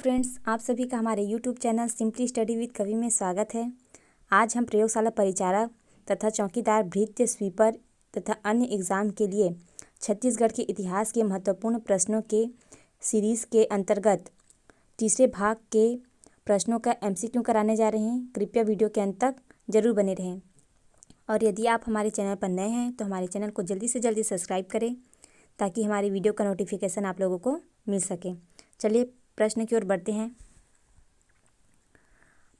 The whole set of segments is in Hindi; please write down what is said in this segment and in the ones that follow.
फ्रेंड्स, आप सभी का हमारे YouTube channel simply study with कवि में स्वागत है। आज हम प्रयोगशाला परिचारक तथा चौकीदार, भृत्य, स्वीपर तथा अन्य एग्ज़ाम के लिए छत्तीसगढ़ के इतिहास के महत्वपूर्ण प्रश्नों के सीरीज़ के अंतर्गत तीसरे भाग के प्रश्नों का MCQ कराने जा रहे हैं। कृपया वीडियो के अंत तक जरूर बने रहें और यदि आप हमारे चैनल पर नए हैं तो हमारे चैनल को जल्दी से जल्दी सब्सक्राइब करें ताकि हमारी वीडियो का नोटिफिकेशन आप लोगों को मिल सके। चलिए प्रश्न की ओर बढ़ते हैं।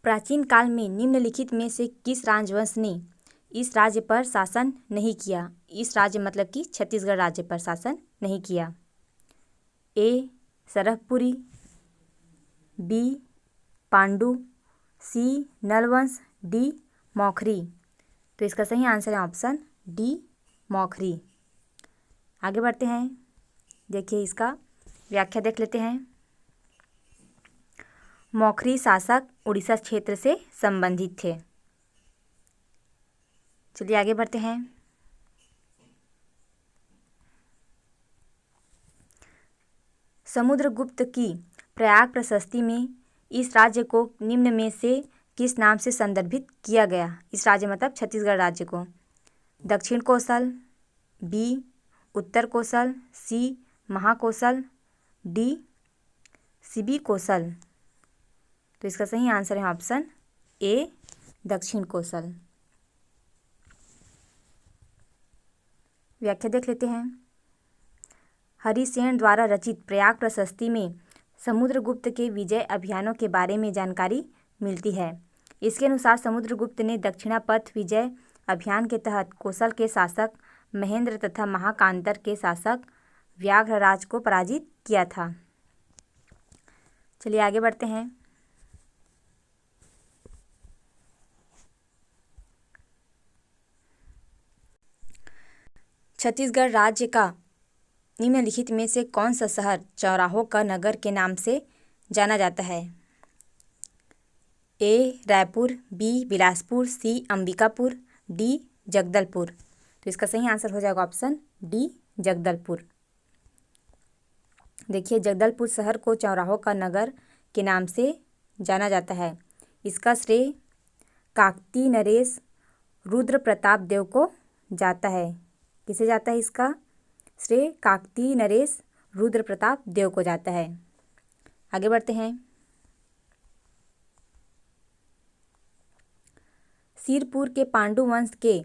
प्राचीन काल में निम्नलिखित में से किस राजवंश ने इस राज्य पर शासन नहीं किया? इस राज्य मतलब कि छत्तीसगढ़ राज्य पर शासन नहीं किया। ए सरहपुरी, बी पांडु, सी नलवंश, डी मौखरी। तो इसका सही आंसर है ऑप्शन डी मौखरी। आगे बढ़ते हैं। देखिए इसका व्याख्या देख लेते हैं। मौखरी शासक उड़ीसा क्षेत्र से संबंधित थे। चलिए आगे बढ़ते हैं। समुद्रगुप्त की प्रयाग प्रशस्ति में इस राज्य को निम्न में से किस नाम से संदर्भित किया गया? इस राज्य मतलब छत्तीसगढ़ राज्य को। दक्षिण कोसल, बी उत्तर कोसल, सी महाकोसल, डी सीबी कोसल। तो इसका सही आंसर है ऑप्शन ए दक्षिण कोसल। व्याख्या देख लेते हैं। हरिसेन द्वारा रचित प्रयाग प्रशस्ति में समुद्रगुप्त के विजय अभियानों के बारे में जानकारी मिलती है। इसके अनुसार समुद्रगुप्त ने दक्षिणापथ विजय अभियान के तहत कोसल के शासक महेंद्र तथा महाकांतर के शासक व्याघ्रराज को पराजित किया था। चलिए आगे बढ़ते हैं। छत्तीसगढ़ राज्य का निम्नलिखित में से कौन सा शहर चौराहों का नगर के नाम से जाना जाता है? ए रायपुर, बी बिलासपुर, सी अंबिकापुर, डी जगदलपुर। तो इसका सही आंसर हो जाएगा ऑप्शन डी जगदलपुर। देखिए जगदलपुर शहर को चौराहों का नगर के नाम से जाना जाता है। इसका श्रेय काकती नरेश रुद्र प्रताप देव को जाता है। किसे जाता है इसका श्रेय? काकती नरेश रुद्र प्रताप देव को जाता है। आगे बढ़ते हैं। सिरपुर के पांडु वंश के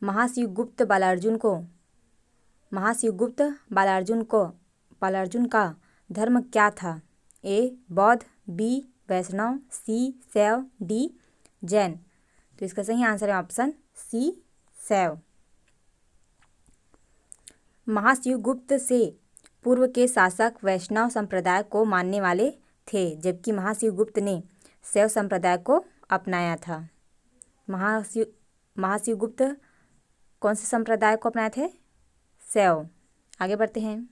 महाशिवगुप्त बालार्जुन का धर्म क्या था? ए बौद्ध, बी वैष्णव, सी शैव, डी जैन। तो इसका सही आंसर है ऑप्शन सी शैव। महाशिवगुप्त से पूर्व के शासक वैष्णव संप्रदाय को मानने वाले थे, जबकि महाशिवगुप्त ने शैव संप्रदाय को अपनाया था। महाशिवगुप्त कौन से संप्रदाय को अपनाए थे? शैव। आगे बढ़ते हैं।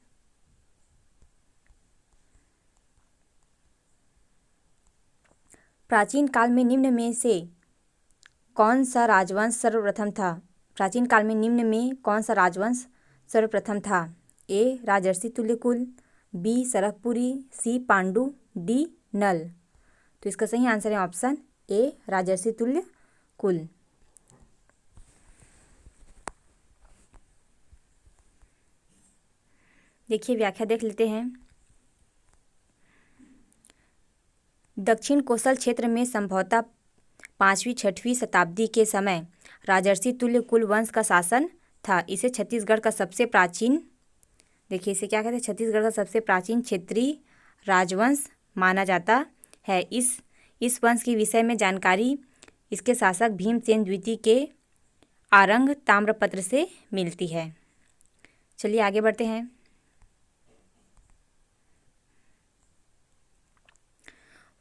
प्राचीन काल में निम्न में से कौन सा राजवंश सर्वप्रथम था? प्राचीन काल में निम्न में कौन सा राजवंश सर्वप्रथम था? ए राजर्षि तुल्यकुल, बी सरहपुरी, सी पांडु, डी नल। तो इसका सही आंसर है ऑप्शन ए राजर्षि तुल्यकुल। देखिए व्याख्या देख लेते हैं। दक्षिण कोसल क्षेत्र में संभवतः 5वीं-6वीं शताब्दी के समय राजर्षि तुल्यकुल वंश का शासन था। इसे छत्तीसगढ़ का सबसे प्राचीन, देखिए इसे क्या कहते हैं, छत्तीसगढ़ का सबसे प्राचीन क्षेत्रीय राजवंश माना जाता है। इस वंश के विषय में जानकारी इसके शासक भीमसेन द्वितीय के आरंग ताम्रपत्र से मिलती है। चलिए आगे बढ़ते हैं।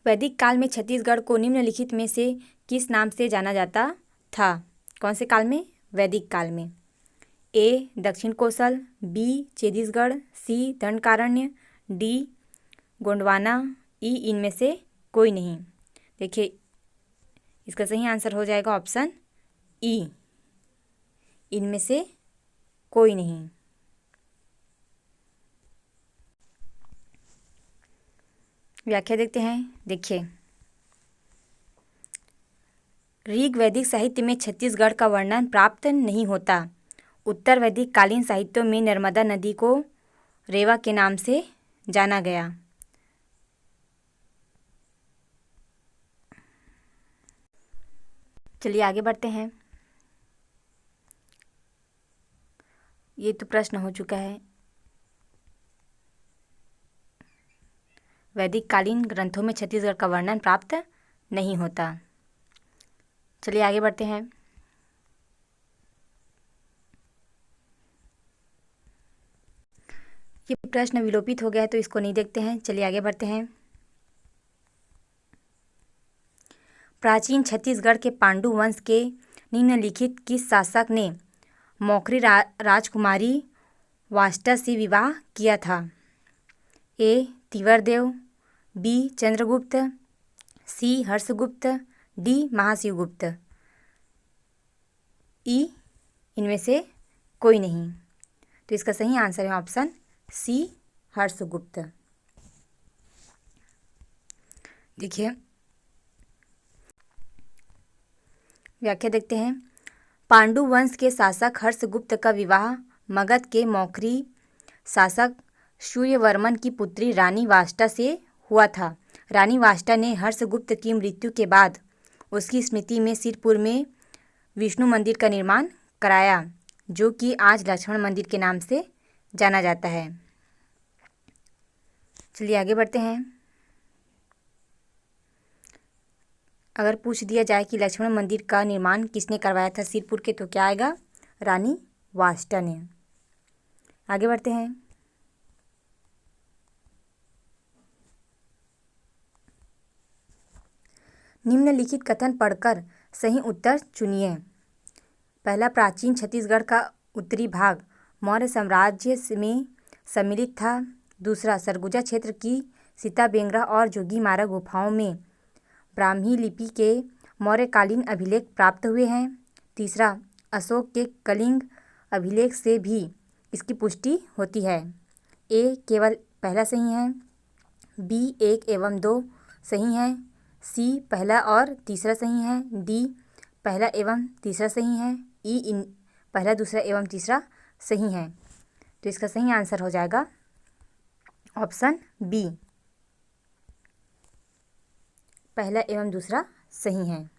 वैदिक काल में छत्तीसगढ़ को निम्नलिखित में से किस नाम से जाना जाता था? कौन से काल में? वैदिक काल में। ए दक्षिण कोसल, बी छत्तीसगढ़, सी दंडकारण्य, डी गोंडवाना, ई इनमें से कोई नहीं। देखिए इसका सही आंसर हो जाएगा ऑप्शन ई, इनमें से कोई नहीं। व्याख्या देखते हैं। देखिए, ऋग वैदिक साहित्य में छत्तीसगढ़ का वर्णन प्राप्त नहीं होता। उत्तर वैदिक कालीन साहित्यों में नर्मदा नदी को रेवा के नाम से जाना गया। चलिए आगे बढ़ते हैं। ये तो प्रश्न हो चुका है। वैदिक कालीन ग्रंथों में छत्तीसगढ़ का वर्णन प्राप्त नहीं होता। चलिए आगे बढ़ते हैं। ये प्रश्न विलोपित हो गया है तो इसको नहीं देखते हैं। चलिए आगे बढ़ते हैं। प्राचीन छत्तीसगढ़ के पांडु वंश के निम्नलिखित किस शासक ने मौखरी राजकुमारी वाष्टा से विवाह किया था? ए. तिवरदेव, बी. चंद्रगुप्त, सी. हर्षगुप्त, डी. महाशिवगुप्त। ई. इनमें से कोई नहीं। तो इसका सही आंसर है ऑप्शन सी, हर्षगुप्त। देखिए, व्याख्या देखते हैं। पांडु वंश के शासक हर्षगुप्त का विवाह मगध के मौखरी शासक सूर्यवर्मन की पुत्री रानी वाष्टा से हुआ था। रानी वाष्टा ने हर्षगुप्त की मृत्यु के बाद उसकी स्मृति में सिरपुर में विष्णु मंदिर का निर्माण कराया, जो कि आज लक्ष्मण मंदिर के नाम से जाना जाता है। चलिए आगे बढ़ते हैं। अगर पूछ दिया जाए कि लक्ष्मण मंदिर का निर्माण किसने करवाया था सिरपुर के, तो क्या आएगा? रानी वाष्टा ने। आगे बढ़ते हैं। निम्नलिखित कथन पढ़कर सही उत्तर चुनिए। पहला, प्राचीन छत्तीसगढ़ का उत्तरी भाग मौर्य साम्राज्य में सम्मिलित था। दूसरा, सरगुजा क्षेत्र की सीताबेंगरा और जोगीमारा गुफाओं में ब्राह्मी लिपि के मौर्यकालीन अभिलेख प्राप्त हुए हैं। तीसरा, अशोक के कलिंग अभिलेख से भी इसकी पुष्टि होती है। ए केवल पहला सही है, बी 1 एवं 2 सही है, सी पहला और तीसरा सही है, डी पहला एवं तीसरा सही है, ई पहला दूसरा एवं तीसरा सही है। तो इसका सही आंसर हो जाएगा ऑप्शन बी, पहला एवं दूसरा सही है।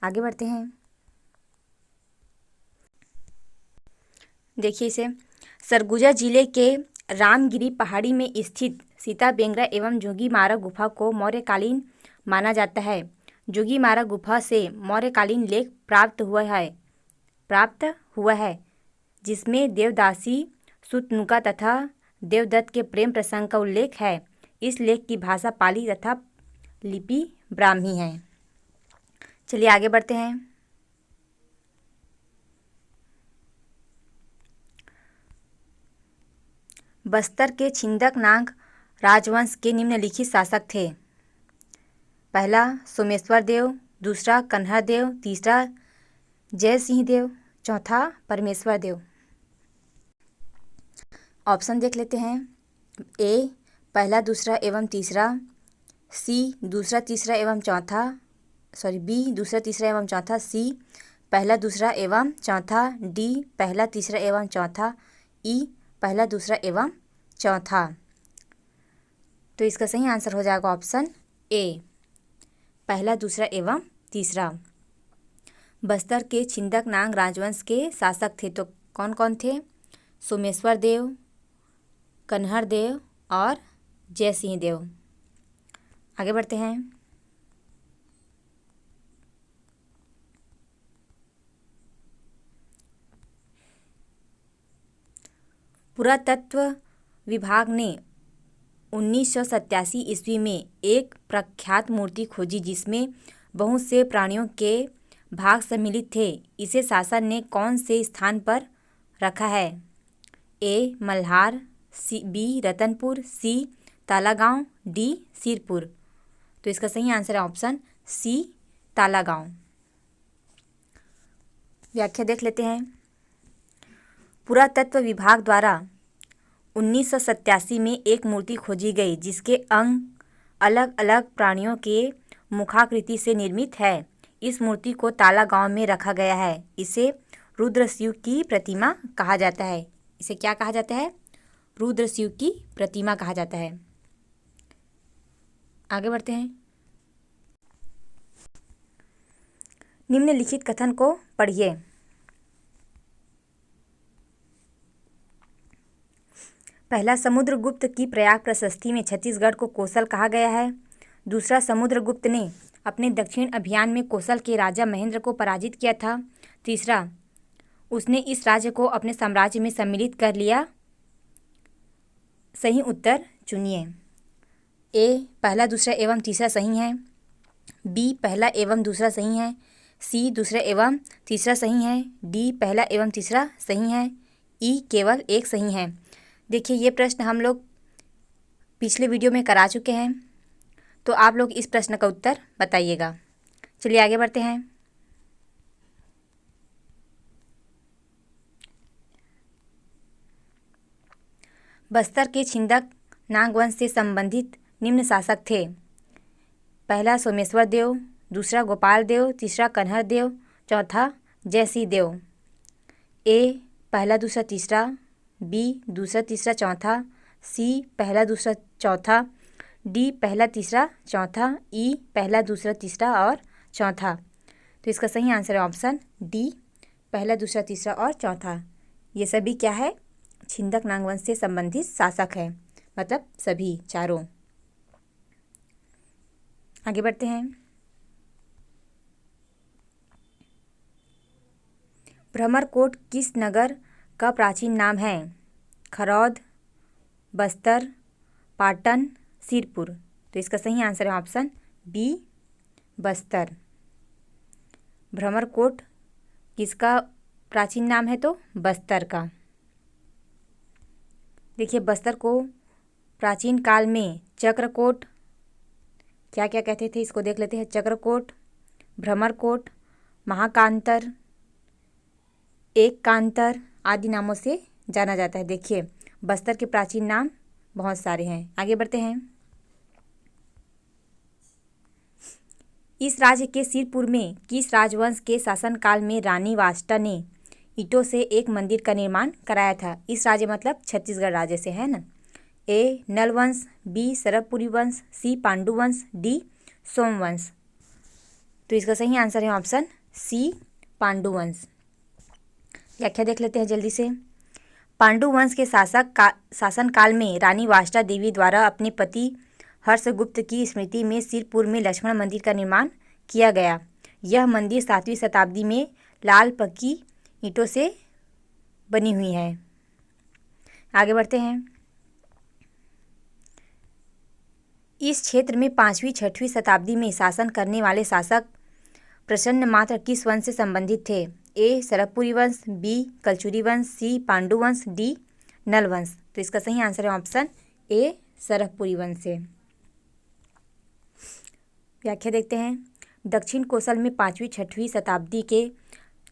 आगे बढ़ते हैं। देखिए इसे, सरगुजा जिले के रामगिरी पहाड़ी में स्थित सीताबेंगरा एवं जोगीमारा गुफा को मौर्यकालीन माना जाता है। जोगीमारा गुफा से मौर्यकालीन लेख प्राप्त हुआ है जिसमें देवदासी सुतनुका तथा देवदत्त के प्रेम प्रसंग का उल्लेख है। इस लेख की भाषा पाली तथा लिपि ब्राह्मी है। चलिए आगे बढ़ते हैं। बस्तर के छिंदक नाग राजवंश के निम्नलिखित शासक थे। पहला, सोमेश्वर देव, दूसरा, कन्हर देव, तीसरा, जय सिंह देव, चौथा, परमेश्वर देव। ऑप्शन देख लेते हैं। ए पहला दूसरा एवं तीसरा, सी दूसरा तीसरा एवं चौथा, बी दूसरा तीसरा एवं चौथा, सी पहला दूसरा एवं चौथा, डी पहला तीसरा एवं चौथा, ई पहला दूसरा एवं चौथा। तो इसका सही आंसर हो जाएगा ऑप्शन ए, पहला दूसरा एवं तीसरा। बस्तर के छिंदक नाग राजवंश के शासक थे, तो कौन कौन थे? सोमेश्वर देव, कन्हर देव और जय सिंह देव। आगे बढ़ते हैं। पुरातत्व विभाग ने 1987 ईस्वी में एक प्रख्यात मूर्ति खोजी जिसमें बहुत से प्राणियों के भाग सम्मिलित थे। इसे शासन ने कौन से स्थान पर रखा है? ए मल्हार, बी रतनपुर, सी तालागांव, डी सिरपुर। तो इसका सही आंसर है ऑप्शन सी, तालागांव। व्याख्या देख लेते हैं। पुरातत्व विभाग द्वारा 1987 में एक मूर्ति खोजी गई जिसके अंग अलग अलग प्राणियों के मुखाकृति से निर्मित है। इस मूर्ति को ताला गांव में रखा गया है। इसे रुद्र शिव की प्रतिमा कहा जाता है। इसे क्या कहा जाता है? रुद्र शिव की प्रतिमा कहा जाता है। आगे बढ़ते हैं। निम्नलिखित कथन को पढ़िए। पहला, समुद्रगुप्त की प्रयाग प्रशस्ति में छत्तीसगढ़ को कोसल कहा गया है। दूसरा, समुद्रगुप्त ने अपने दक्षिण अभियान में कोसल के राजा महेंद्र को पराजित किया था। तीसरा, उसने इस राज्य को अपने साम्राज्य में सम्मिलित कर लिया। सही उत्तर चुनिए। ए पहला, दूसरा एवं तीसरा सही है। बी पहला एवं दूसरा सही है। सी दूसरा एवं तीसरा सही है। डी पहला एवं तीसरा सही है। ई केवल एक सही है। देखिए, ये प्रश्न हम लोग पिछले वीडियो में करा चुके हैं, तो आप लोग इस प्रश्न का उत्तर बताइएगा। चलिए आगे बढ़ते हैं। बस्तर के छिंदक नाग वंश से संबंधित निम्न शासक थे। पहला, सोमेश्वर देव। दूसरा, गोपाल देव। तीसरा, कन्हर देव। चौथा, जयसिंह देव। ए पहला, दूसरा, तीसरा। बी दूसरा, तीसरा, चौथा। सी पहला, दूसरा, चौथा। डी पहला, तीसरा, चौथा। ई पहला, दूसरा, तीसरा और चौथा। तो इसका सही आंसर है ऑप्शन डी, पहला, दूसरा, तीसरा और चौथा। ये सभी क्या है? छिंदक नाग वंश से संबंधित शासक है, मतलब सभी चारों। आगे बढ़ते हैं। भ्रमरकोट किस नगर का प्राचीन नाम है? खरौद, बस्तर, पाटन, सिरपुर। तो इसका सही आंसर है ऑप्शन बी, बस्तर। भ्रमरकोट किसका प्राचीन नाम है? तो बस्तर का। देखिए, बस्तर को प्राचीन काल में चक्रकोट, क्या क्या कहते थे इसको देख लेते हैं। चक्रकोट, भ्रमरकोट, महाकांतर, एक कांतर आदि नामों से जाना जाता है। देखिए, बस्तर के प्राचीन नाम बहुत सारे हैं। आगे बढ़ते हैं। इस राज्य के सिरपुर में किस राजवंश के शासनकाल में रानी वाष्टा ने ईंटों से एक मंदिर का निर्माण कराया था? इस राज्य मतलब छत्तीसगढ़ राज्य से है ना। ए नल वंश, बी सरबपुरी वंश, सी पांडु वंश, डी सोमवंश। तो इसका सही आंसर है ऑप्शन सी, पांडु वंश। व्याख्या देख लेते हैं जल्दी से। पांडु वंश के शासनकाल में रानी वाष्टा देवी द्वारा अपने पति हर्षगुप्त की स्मृति में सिरपुर में लक्ष्मण मंदिर का निर्माण किया गया। यह मंदिर 7वीं शताब्दी में लाल पक्की ईंटों से बनी हुई है। आगे बढ़ते हैं। इस क्षेत्र में 5वीं-6वीं शताब्दी में शासन करने वाले शासक प्रसन्न मात्र किस वंश से संबंधित थे? ए सरबपुरी वंश, बी कलचुरी वंश, सी पांडु वंश, डी नल वंश। तो इसका सही आंसर है ऑप्शन ए, सरबपुरी वंश से। व्याख्या देखते हैं। दक्षिण कोसल में 5वीं-6वीं शताब्दी के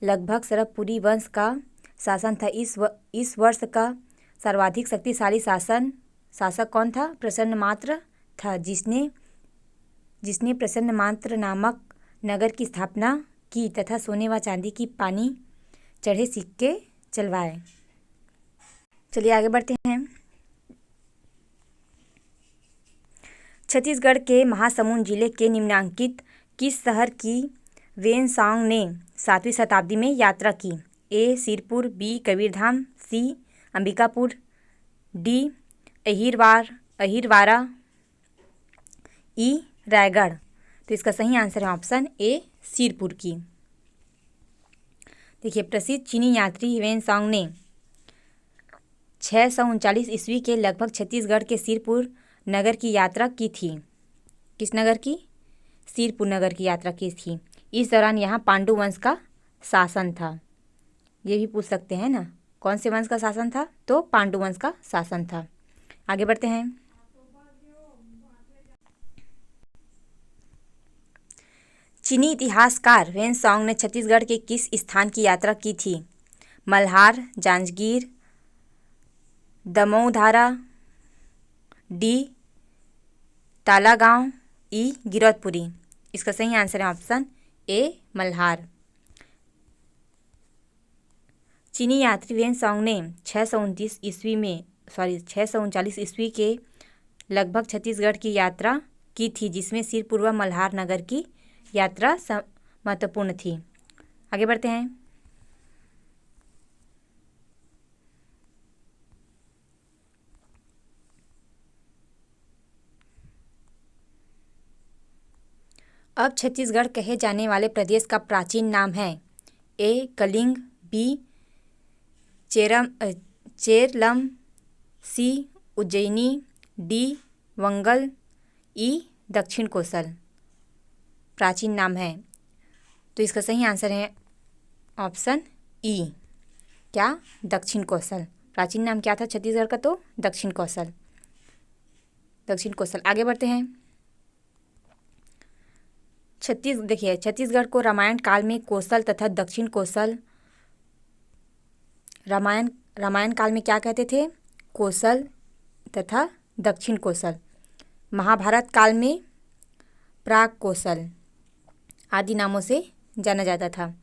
लगभग सरबपुरी वंश का शासन था। इस वर्ष का सर्वाधिक शक्तिशाली शासक कौन था? प्रसन्न मात्र था, जिसने प्रसन्न मात्र नामक नगर की स्थापना की तथा सोने व चांदी की पानी चढ़े सिक्के चलवाए। चलिए आगे बढ़ते हैं। छत्तीसगढ़ के महासमुंद जिले के निम्नलिखित किस शहर की वेनसांग ने 7वीं शताब्दी में यात्रा की? ए सिरपुर, बी कबीरधाम, सी अंबिकापुर, डी अहिरवारा, ई रायगढ़। तो इसका सही आंसर है ऑप्शन ए, सिरपुर की। देखिए, प्रसिद्ध चीनी यात्री वेनसांग ने 639 ईस्वी के लगभग छत्तीसगढ़ के सिरपुर नगर की यात्रा की थी। किस नगर की? सिरपुर नगर की यात्रा की थी। इस दौरान यहाँ पांडु वंश का शासन था। ये भी पूछ सकते हैं ना, कौन से वंश का शासन था? तो पांडु वंश का शासन था। आगे बढ़ते हैं। चीनी इतिहासकार वेनसांग ने छत्तीसगढ़ के किस स्थान की यात्रा की थी? मल्हार, जांजगीर, दमऊ धारा, डी ताला गांव, ई गिरौदपुरी। इसका सही आंसर है ऑप्शन ए मल्हार। चीनी यात्री वेनसोंग ने 639 ईस्वी के लगभग छत्तीसगढ़ की यात्रा की थी, जिसमें सिरपुरवा मल्हार नगर की यात्रा महत्वपूर्ण थी। आगे बढ़ते हैं। अब छत्तीसगढ़ कहे जाने वाले प्रदेश का प्राचीन नाम है ए कलिंग, बी चेरलम, सी उज्जैनी, डी वंगल, ई दक्षिण कोसल। प्राचीन नाम है, तो इसका सही आंसर है ऑप्शन ई, क्या दक्षिण कोसल। प्राचीन नाम क्या था छत्तीसगढ़ का? तो दक्षिण कोसल, दक्षिण कोसल। आगे बढ़ते हैं। देखिए छत्तीसगढ़ को रामायण काल में कोसल तथा दक्षिण कोसल, रामायण काल में क्या कहते थे? कोसल तथा दक्षिण कोसल। महाभारत काल में प्राग कोसल आदि नामों से जाना जाता था।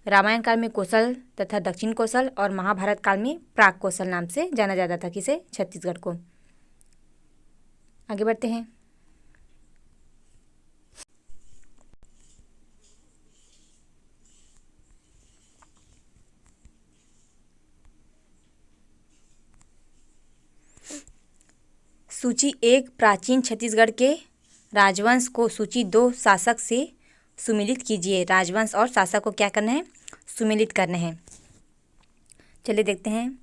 रामायण काल में कोसल तथा दक्षिण कोसल और महाभारत काल में प्राग कोसल नाम से जाना जाता था किसे? छत्तीसगढ़ को। आगे बढ़ते हैं। सूची 1 प्राचीन छत्तीसगढ़ के राजवंश को सूची 2 शासक से सुमिलित कीजिए। राजवंश और शासक को क्या करना है? सुमिलित करना है। चलिए देखते हैं।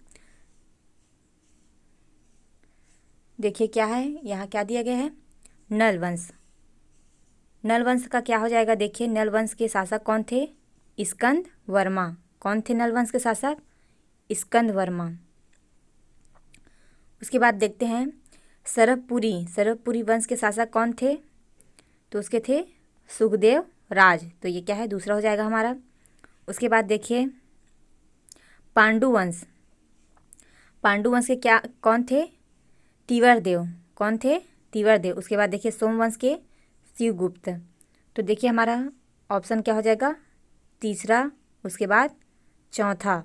देखिए क्या है, यहाँ क्या दिया गया है? नल वंश। नल वंश का क्या हो जाएगा? देखिए नल वंश के शासक कौन थे? स्कंद वर्मा। कौन थे नल वंश के शासक? स्कंद वर्मा। उसके बाद देखते हैं सरभपुरी वंश के शासक कौन थे? तो उसके थे सुखदेव राज। तो ये क्या है? दूसरा हो जाएगा हमारा। उसके बाद देखिए पांडुवंश के क्या कौन थे? तिवरदेव। कौन थे? तिवरदेव। उसके बाद देखिए सोमवंश के शिवगुप्त। तो देखिए हमारा ऑप्शन क्या हो जाएगा? तीसरा, उसके बाद चौथा,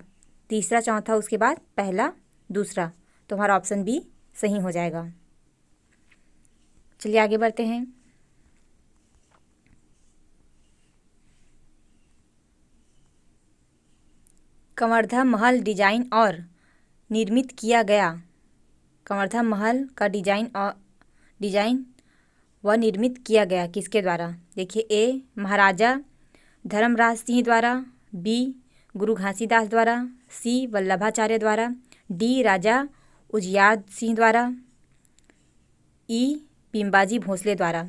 तीसरा चौथा, उसके बाद पहला दूसरा। तो हमारा ऑप्शन बी सही हो जाएगा। चलिए आगे बढ़ते हैं। कवर्धा महल डिजाइन और निर्मित किया गया। कवर्धा महल का डिजाइन व निर्मित किया गया किसके द्वारा? देखिए ए महाराजा धर्मराज सिंह द्वारा, बी गुरु घासीदास द्वारा, सी वल्लभाचार्य द्वारा, डी राजा उजियार सिंह द्वारा, ई पिंबाजी भोसले द्वारा।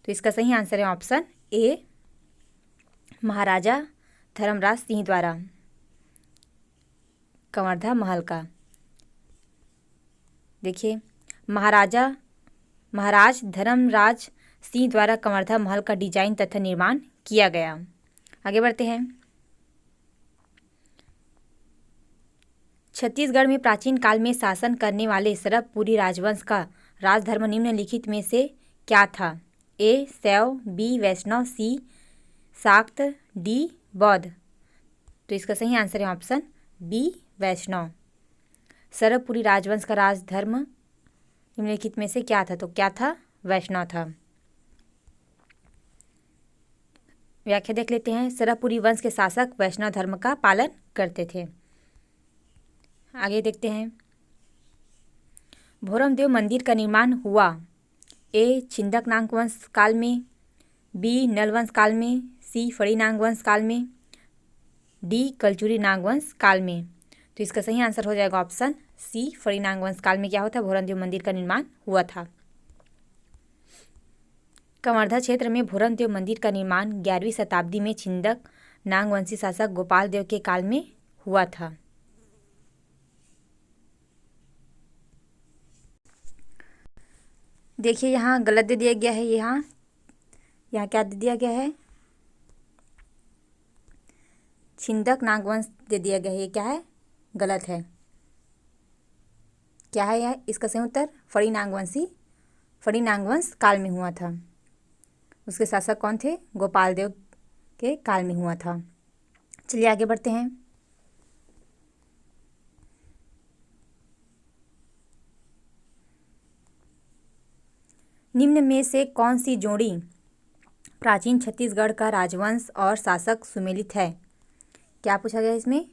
तो इसका सही आंसर है ऑप्शन ए महाराजा धर्मराज सिंह द्वारा कवर्धा महल का। देखिए महाराज धर्मराज सिंह द्वारा कवर्धा महल का डिजाइन तथा निर्माण किया गया। आगे बढ़ते हैं। छत्तीसगढ़ में प्राचीन काल में शासन करने वाले सरभपुरी राजवंश का राजधर्म निम्नलिखित में से क्या था? ए शैव, बी वैष्णव, सी शाक्त, डी बौद्ध। तो इसका सही आंसर है ऑप्शन बी वैष्णव। सरभपुरी राजवंश का राजधर्म निम्नलिखित में से क्या था? तो क्या था? वैष्णव था। व्याख्या देख लेते हैं। सरभपुरी वंश के शासक वैष्णव धर्म का पालन करते थे। आगे देखते हैं। भोरमदेव मंदिर का निर्माण हुआ ए छिंदकनाग वंश काल में, बी नलवंश काल में, सी फणिनाग वंश काल में, डी कलचुरी नाग वंश काल में। तो इसका सही आंसर हो जाएगा ऑप्शन सी फणिनाग वंश काल में क्या होता है? भोरमदेव मंदिर का निर्माण हुआ था। कवर्धा क्षेत्र में भोरमदेव मंदिर का निर्माण 11वीं शताब्दी में छिंदक नागवंशी शासक गोपाल देव के काल में हुआ था। देखिए यहाँ गलत दे दिया गया है। यहाँ क्या दे दिया गया है? छिंदक नागवंश दे दिया गया है। ये क्या है? गलत है। क्या है यह? इसका सही उत्तर फड़ी नाग वंश काल में हुआ था। उसके शासक कौन थे? गोपाल देव के काल में हुआ था। चलिए आगे बढ़ते हैं। निम्न में से कौन सी जोड़ी प्राचीन छत्तीसगढ़ का राजवंश और शासक सुमेलित है? क्या पूछा गया इसमें?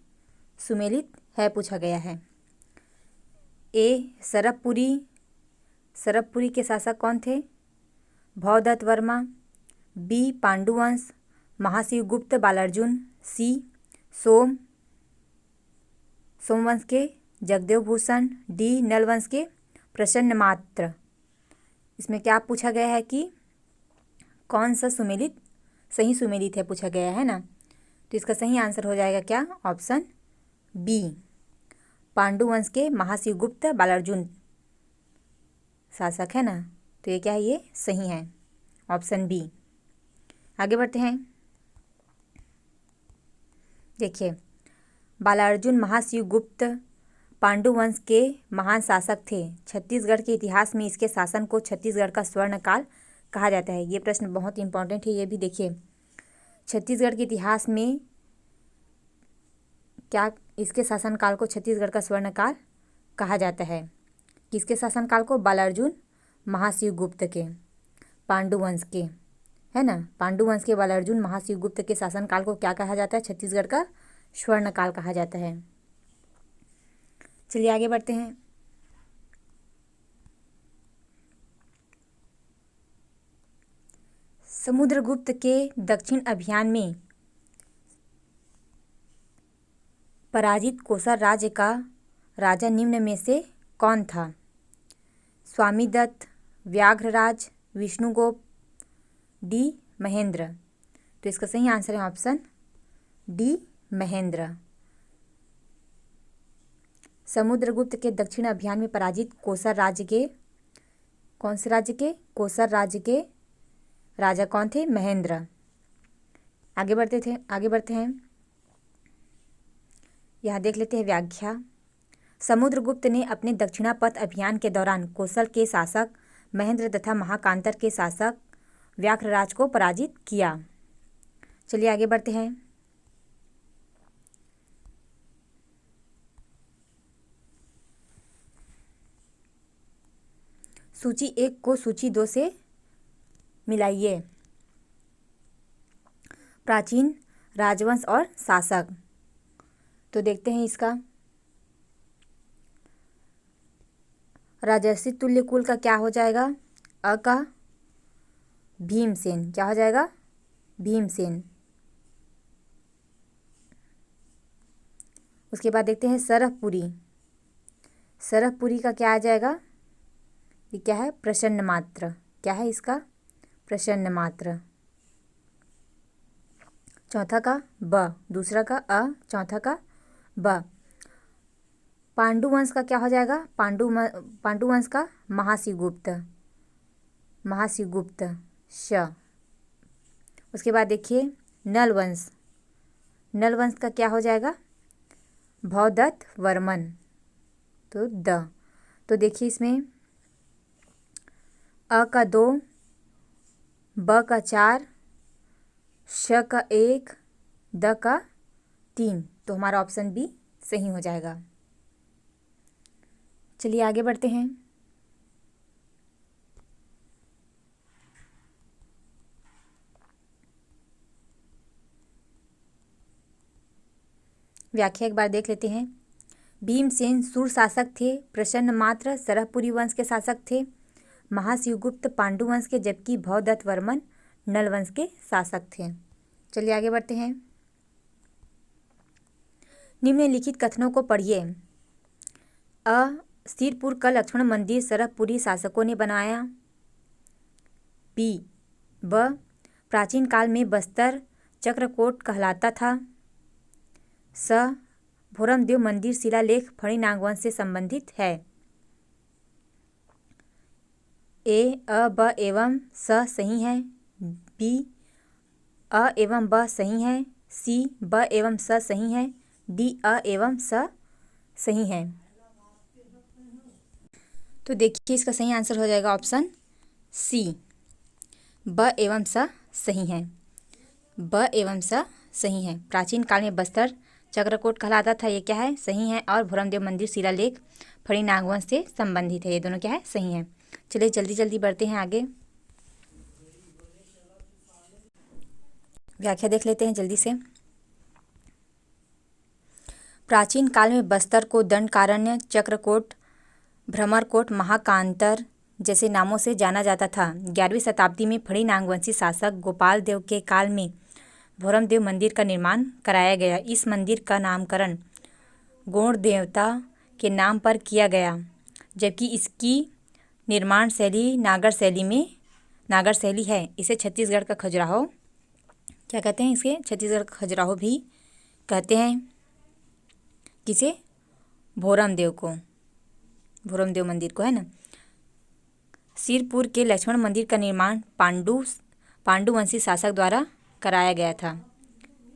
सुमेलित है पूछा गया है। ए सरबपुरी के शासक कौन थे? भवदत्त वर्मा। बी पांडुवंश महाशिवगुप्त बालार्जुन। सी सोमवंश के जगदेव भूषण। डी नलवंश के प्रसन्नमात्र। इसमें क्या पूछा गया है कि कौन सा सही सुमेलित है पूछा गया है ना। तो इसका सही आंसर हो जाएगा क्या? ऑप्शन बी, पांडुवंश के महाशिवगुप्त बालार्जुन शासक है ना। तो ये क्या है? ये सही है, ऑप्शन बी। आगे बढ़ते हैं। देखिए, बालार्जुन महाशिवगुप्त पांडुवंश के महान शासक थे। छत्तीसगढ़ के इतिहास में इसके शासन को छत्तीसगढ़ का स्वर्ण काल कहा जाता है। ये प्रश्न बहुत इंपॉर्टेंट है, ये भी देखिए। छत्तीसगढ़ के इतिहास में क्या इसके शासनकाल को छत्तीसगढ़ का स्वर्ण काल कहा जाता है? किसके शासनकाल को? बालार्जुन महाशिवगुप्त के, पांडुवंश के, है ना। पांडुवंश के बालार्जुन महाशिवगुप्त के शासनकाल को क्या कहा जाता है? छत्तीसगढ़ का स्वर्ण काल कहा जाता है। चलिए आगे बढ़ते हैं। समुद्रगुप्त के दक्षिण अभियान में पराजित कोसर राज्य का राजा निम्न में से कौन था? स्वामीदत्त, व्याघ्रराज, विष्णुगुप्त, डी महेंद्र। तो इसका सही आंसर है ऑप्शन डी महेंद्र। समुद्रगुप्त के दक्षिण अभियान में पराजित कोसर राज्य के, कौन से राज्य के? कोसर राज्य के राजा कौन थे? महेंद्र। आगे बढ़ते हैं। यहाँ देख लेते हैं व्याख्या। समुद्रगुप्त ने अपने दक्षिणापथ अभियान के दौरान कोसल के शासक महेंद्र तथा महाकांतर के शासक व्याघ्रराज को पराजित किया। चलिए आगे बढ़ते हैं। सूची 1 को सूची 2 से मिलाइए। प्राचीन राजवंश और शासक। तो देखते हैं इसका। राजर्षि तुल्य कुल का क्या हो जाएगा? अ का भीमसेन। क्या हो जाएगा? भीमसेन। उसके बाद देखते हैं सरहपुरी। सरहपुरी का क्या आ जाएगा? ये क्या है? प्रसन्नमात्र। क्या है इसका? प्रसन्नमात्र। चौथा का ब, दूसरा का अ, चौथा का ब। पांडुवंश का क्या हो जाएगा? पांडुवंश का महाशिवगुप्त श। उसके बाद देखिए नलवंश। नलवंश का क्या हो जाएगा? भवदत्त वर्मन। तो द। तो देखिए इसमें अ का 2, ब का 4, श का 1, द का 3। तो हमारा ऑप्शन बी सही हो जाएगा। चलिए आगे बढ़ते हैं। व्याख्या एक बार देख लेते हैं। भीमसेन सूर शासक थे। प्रसन्नमात्र सरहपुरी वंश के शासक थे। महाशिवगुप्त पांडुवंश के, जबकि भवदत्त वर्मन नलवंश के शासक थे। चलिए आगे बढ़ते हैं। निम्नलिखित कथनों को पढ़िए। अ सिरपुर का लक्ष्मण मंदिर सरहपुरी शासकों ने बनाया। ब प्राचीन काल में बस्तर चक्रकोट कहलाता था। स भोरमदेव मंदिर शिलालेख फणी नागवंश से संबंधित है। ए अ ब एवं स सही है। बी अ एवं ब सही है। सी ब एवं स सही है। डी अ एवं स सही है। तो देखिए इसका सही आंसर हो जाएगा ऑप्शन सी, ब एवं स सही है। ब एवं स सही है। प्राचीन काल में बस्तर चक्रकोट कहलाता था, ये क्या है, सही है। और भोरमदेव मंदिर शिलालेख फणी नागवंश से संबंधित है, ये दोनों क्या है, सही है। चलिए जल्दी जल्दी बढ़ते हैं आगे, व्याख्या देख लेते हैं जल्दी से। प्राचीन काल में बस्तर को दंडकारण्य, चक्रकोट, भ्रमरकोट, महाकांतर जैसे नामों से जाना जाता था। 11वीं शताब्दी में फणी नागवंशी शासक गोपाल देव के काल में भोरमदेव मंदिर का निर्माण कराया गया। इस मंदिर का नामकरण गौड़ देवता के नाम पर किया गया, जबकि इसकी निर्माण शैली नागर शैली है। इसे छत्तीसगढ़ का खजुराहो क्या कहते हैं, इसे छत्तीसगढ़ का खजुराहो भी कहते हैं। किसे, भोरमदेव को, भोरमदेव मंदिर को, है ना। सिरपुर के लक्ष्मण मंदिर का निर्माण पांडुवंशी शासक द्वारा कराया गया था।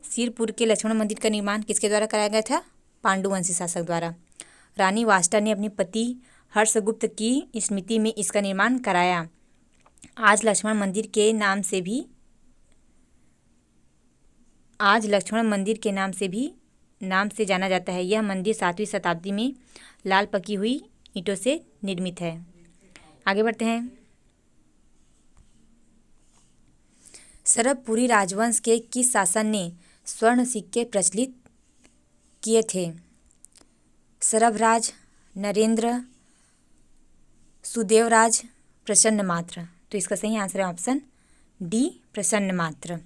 सिरपुर के लक्ष्मण मंदिर का निर्माण किसके द्वारा कराया गया था, पांडुवंशी शासक द्वारा। रानी वाष्टा ने अपने पति हर्षगुप्त की स्मृति में इसका निर्माण कराया। आज लक्ष्मण मंदिर के नाम से जाना जाता है। यह मंदिर 7वीं शताब्दी में लाल पकी हुई ईंटों से निर्मित है। आगे बढ़ते हैं। सरभपुरी राजवंश के किस शासन ने स्वर्ण सिक्के प्रचलित किए थे? सरभराज, नरेंद्र, सुदेवराज, प्रसन्नमात्र। तो इसका सही आंसर है ऑप्शन डी, प्रसन्नमात्र।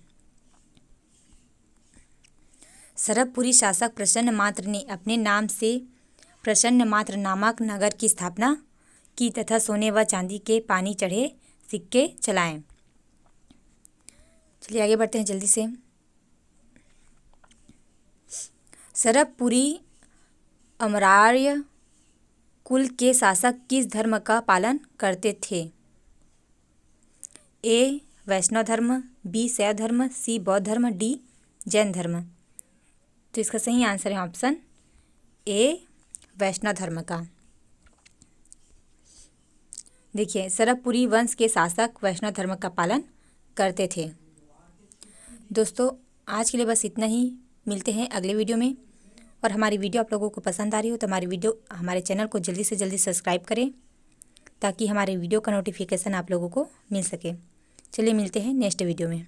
सरभपुरी शासक प्रसन्नमात्र ने अपने नाम से प्रसन्नमात्र नामक नगर की स्थापना की तथा सोने व चांदी के पानी चढ़े सिक्के चलाए। चलिए आगे बढ़ते हैं जल्दी से। सरभपुरी अमरार्य कुल के शासक किस धर्म का पालन करते थे? ए, वैष्णव धर्म, बी, शैव धर्म, सी, बौद्ध धर्म, डी, जैन धर्म। तो इसका सही आंसर है ऑप्शन ए, वैष्णव धर्म का। देखिए सरभपुरी वंश के शासक वैष्णव धर्म का पालन करते थे। दोस्तों आज के लिए बस इतना ही, मिलते हैं अगले वीडियो में। और हमारी वीडियो आप लोगों को पसंद आ रही हो तो हमारे चैनल को जल्दी से जल्दी सब्सक्राइब करें, ताकि हमारे वीडियो का नोटिफिकेशन आप लोगों को मिल सके। चलिए मिलते हैं नेक्स्ट वीडियो में।